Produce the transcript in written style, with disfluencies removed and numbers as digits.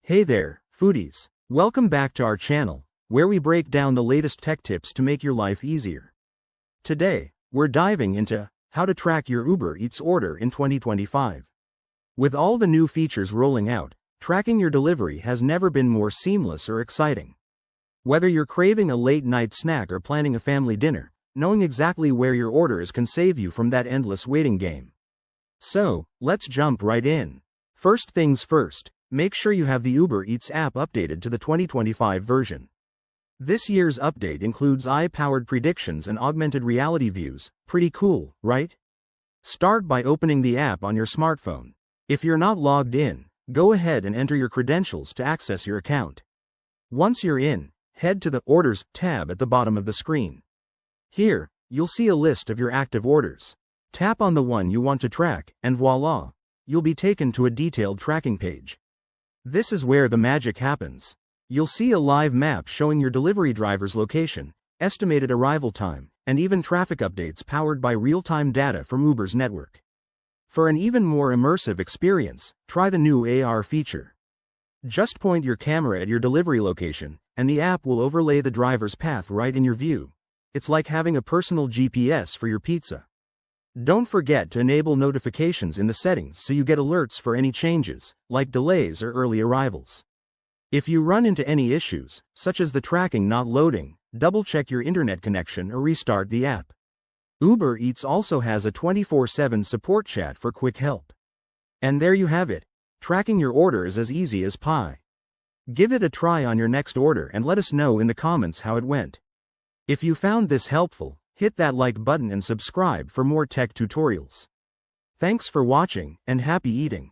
Hey there, foodies. Welcome back to our channel, where we break down the latest tech tips to make your life easier. Today, we're diving into how to track your Uber Eats order in 2025. With all the new features rolling out, tracking your delivery has never been more seamless or exciting. Whether you're craving a late-night snack or planning a family dinner, knowing exactly where your order is can save you from that endless waiting game. So, let's jump right in. First things first. Make sure you have the Uber Eats app updated to the 2025 version. This year's update includes AI-powered predictions and augmented reality views. Pretty cool, right? Start by opening the app on your smartphone. If you're not logged in, go ahead and enter your credentials to access your account. Once you're in, head to the Orders tab at the bottom of the screen. Here, you'll see a list of your active orders. Tap on the one you want to track, and voila, you'll be taken to a detailed tracking page. This is where the magic happens. You'll see a live map showing your delivery driver's location, estimated arrival time, and even traffic updates powered by real-time data from Uber's network. For an even more immersive experience, try the new AR feature. Just point your camera at your delivery location, and the app will overlay the driver's path right in your view. It's like having a personal GPS for your pizza. Don't forget to enable notifications in the settings so you get alerts for any changes, like delays or early arrivals. If you run into any issues, such as the tracking not loading, double-check your internet connection or restart the app. Uber Eats also has a 24/7 support chat for quick help. And there you have it. Tracking your order is as easy as pie. Give it a try on your next order and let us know in the comments how it went. If you found this helpful, hit that like button and subscribe for more tech tutorials. Thanks for watching, and happy eating.